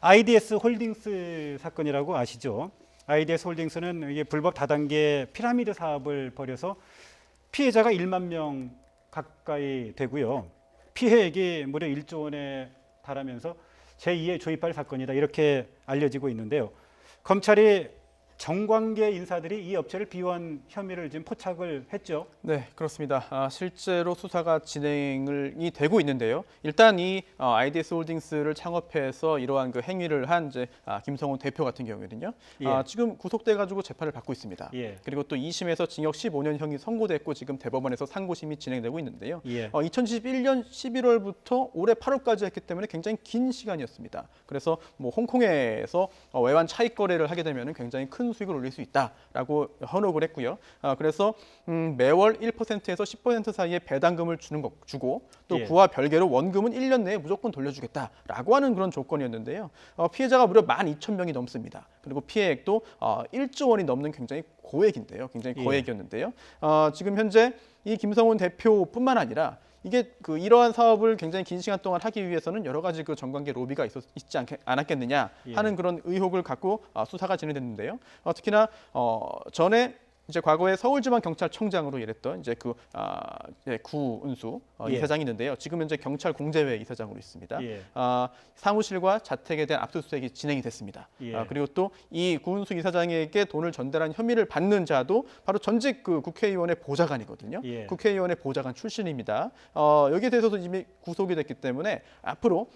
IDS 홀딩스 사건이라고 아시죠? IDS 홀딩스는 이게 불법 다단계 피라미드 사업을 벌여서 피해자가 1만 명 가까이 되고요. 피해액이 무려 1조 원에 달하면서 제2의 조이팔 사건이다 이렇게 알려지고 있는데요. 검찰이 정관계 인사들이 이 업체를 비호한 혐의를 지금 포착을 했죠. 네, 그렇습니다. 실제로 수사가 진행이 되고 있는데요. 일단 이 IDS 홀딩스를 창업해서 이러한 그 행위를 한 이제 김성훈 대표 같은 경우에는요. 예. 지금 구속돼가지고 재판을 받고 있습니다. 예. 그리고 또 2심에서 징역 15년형이 선고됐고 지금 대법원에서 상고심이 진행되고 있는데요. 예. 2021년 11월부터 올해 8월까지 했기 때문에 굉장히 긴 시간이었습니다. 그래서 뭐 홍콩에서 외환 차익 거래를 하게 되면 굉장히 큰 수익을 올릴 수 있다라고 현혹을 했고요. 그래서 매월 1%에서 10% 사이의 배당금을 주고 또 예. 그와 별개로 원금은 1년 내에 무조건 돌려주겠다라고 하는 그런 조건이었는데요. 피해자가 무려 12,000명이 넘습니다. 그리고 피해액도 1조 원이 넘는 굉장히 고액인데요. 굉장히 고액이었는데요. 지금 현재 이 김성훈 대표뿐만 아니라 이게 이러한 사업을 굉장히 긴 시간 동안 하기 위해서는 여러 가지 그 정관계 로비가 있지 않았겠느냐 하는 그런 의혹을 갖고 수사가 진행됐는데요. 특히나 전에 이제 과거에 서울지방경찰청장으로 일했던 이제 구은수 이사장이 있는데요. 지금 현재 경찰 공제회 이사장으로 있습니다. 사무실과 자택에 대한 압수수색이 진행이 됐습니다. 그리고 또 이 구은수 이사장에게 돈을 전달한 혐의를 받는 자도 바로 전직 그 국회의원의 보좌관이거든요. 국회의원의 보좌관 출신입니다. 여기에 대해서도 이미 구속이 됐기 때문에 앞으로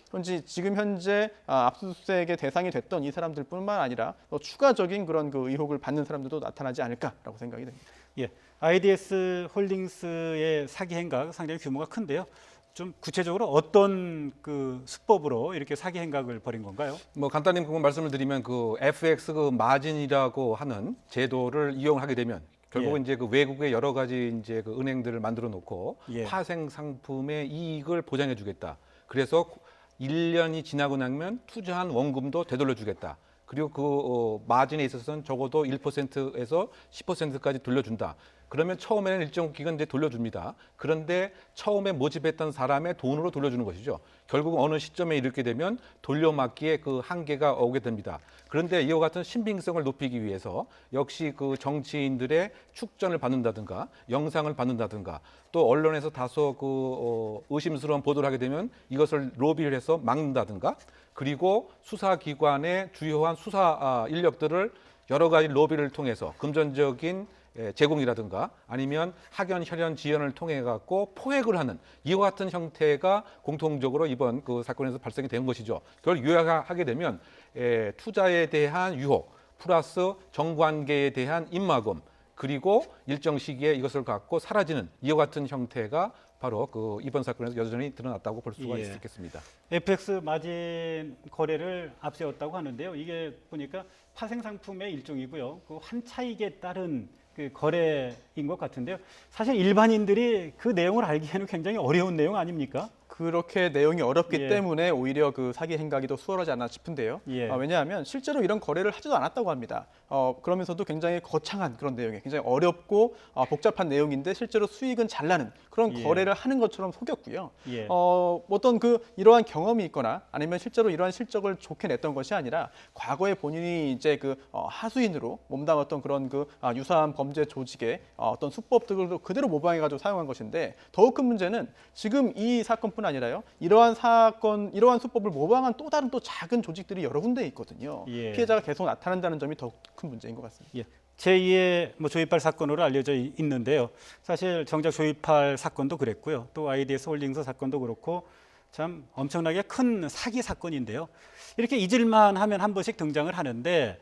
지금 현재 압수수색의 대상이 됐던 이 사람들뿐만 아니라 추가적인 그런 그 의혹을 받는 사람들도 나타나지 않을까라고 생각이 됩니다. 예, IDS 홀딩스의 사기 행각 상당히 규모가 큰데요. 좀 구체적으로 어떤 그 수법으로 이렇게 사기 행각을 벌인 건가요? 뭐 간단히 그거 말씀을 드리면 그 FX 그 마진이라고 하는 제도를 이용하게 되면 결국은 이제 그 외국의 여러 가지 이제 그 은행들을 만들어 놓고 파생 상품의 이익을 보장해 주겠다. 그래서 1년이 지나고 나면 투자한 원금도 되돌려 주겠다. 그리고 그 마진에 있어서는 적어도 1%에서 10%까지 돌려준다. 그러면 처음에는 일정 기간 이제 돌려줍니다. 그런데 처음에 모집했던 사람의 돈으로 돌려주는 것이죠. 결국 어느 시점에 이르게 되면 돌려막기에 그 한계가 오게 됩니다. 그런데 이와 같은 신빙성을 높이기 위해서 역시 그 정치인들의 축전을 받는다든가 영상을 받는다든가 또 언론에서 다소 의심스러운 보도를 하게 되면 이것을 로비를 해서 막는다든가 그리고 수사기관의 주요한 수사 인력들을 여러 가지 로비를 통해서 금전적인 제공이라든가 아니면 학연, 혈연, 지연을 통해 갖고 포획을 하는 이와 같은 형태가 공통적으로 이번 그 사건에서 발생이 된 것이죠. 그걸 요약하게 되면 투자에 대한 유혹 플러스 정관계에 대한 입막음 그리고 일정 시기에 이것을 갖고 사라지는 이와 같은 형태가 바로 그 이번 사건에서 여전히 드러났다고 볼 수가 있겠습니다. FX 마진 거래를 앞세웠다고 하는데요. 이게 보니까 파생 상품의 일종이고요. 그 환차익에 따른 그 거래인 것 같은데요. 사실 일반인들이 그 내용을 알기에는 굉장히 어려운 내용 아닙니까? 그렇게 내용이 어렵기 때문에 오히려 그 사기 행각이 더 수월하지 않나 싶은데요. 왜냐하면 실제로 이런 거래를 하지도 않았다고 합니다. 그러면서도 굉장히 거창한 그런 내용이 굉장히 어렵고 복잡한 내용인데 실제로 수익은 잘 나는 그런 거래를 하는 것처럼 속였고요. 어떤 이러한 경험이 있거나 아니면 실제로 이러한 실적을 좋게 냈던 것이 아니라 과거에 본인이 이제 하수인으로 몸담았던 그런 유사한 범죄 조직의 어떤 수법들을 그대로 모방해가지고 사용한 것인데 더욱 큰 문제는 지금 이 사건뿐 아니라요. 이러한 수법을 모방한 또 다른 또 작은 조직들이 여러 군데에 있거든요. 피해자가 계속 나타난다는 점이 더 큰 문제인 것 같습니다. 제2의 조이팔 사건으로 알려져 있는데요. 사실 정작 조이팔 사건도 그랬고요. 또 IDS 홀딩스 사건도 그렇고 참 엄청나게 큰 사기 사건인데요. 이렇게 잊을만 하면 한 번씩 등장을 하는데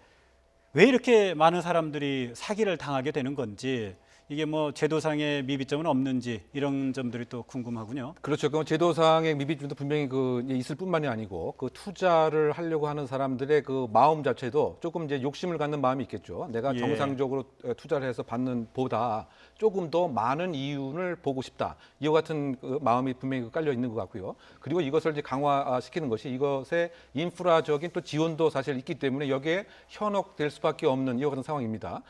왜 이렇게 많은 사람들이 사기를 당하게 되는 건지 이게 뭐 제도상의 미비점은 없는지 이런 점들이 또 궁금하군요. 그렇죠. 그 제도상의 미비점도 분명히 있을 뿐만이 아니고 투자를 하려고 하는 사람들의 그 마음 자체도 조금 이제 욕심을 갖는 마음이 있겠죠. 내가 정상적으로 투자를 해서 받는 보다 조금 더 많은 이윤을 보고 싶다. 이와 같은 마음이 분명히 깔려 있는 것 같고요. 그리고 이것을 이제 강화시키는 것이 이것의 인프라적인 또 지원도 사실 있기 때문에 여기에 현혹될 수밖에 없는 이와 같은 상황입니다.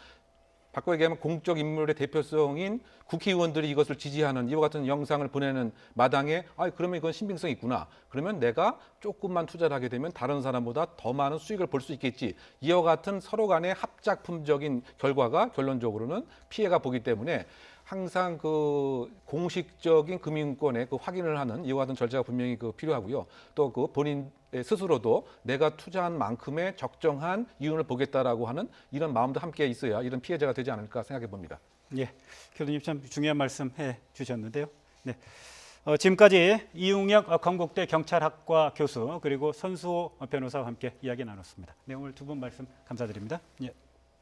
바꿔 얘기하면 공적 인물의 대표성인 국회의원들이 이것을 지지하는 이와 같은 영상을 보내는 마당에 그러면 이건 신빙성이 있구나. 그러면 내가 조금만 투자를 하게 되면 다른 사람보다 더 많은 수익을 볼 수 있겠지. 이와 같은 서로 간의 합작품적인 결과가 결론적으로는 피해가 보기 때문에 항상 그 공식적인 금융권의 그 확인을 하는 이와 같은 절차가 분명히 그 필요하고요. 또 그 본인 스스로도 내가 투자한 만큼의 적정한 이윤을 보겠다라고 하는 이런 마음도 함께 있어야 이런 피해자가 되지 않을까 생각해 봅니다. 예, 교수님 참 중요한 말씀해 주셨는데요. 네, 지금까지 이웅혁 건국대 경찰학과 교수 그리고 손수호 변호사와 함께 이야기 나눴습니다. 네, 오늘 두 분 말씀 감사드립니다. 예.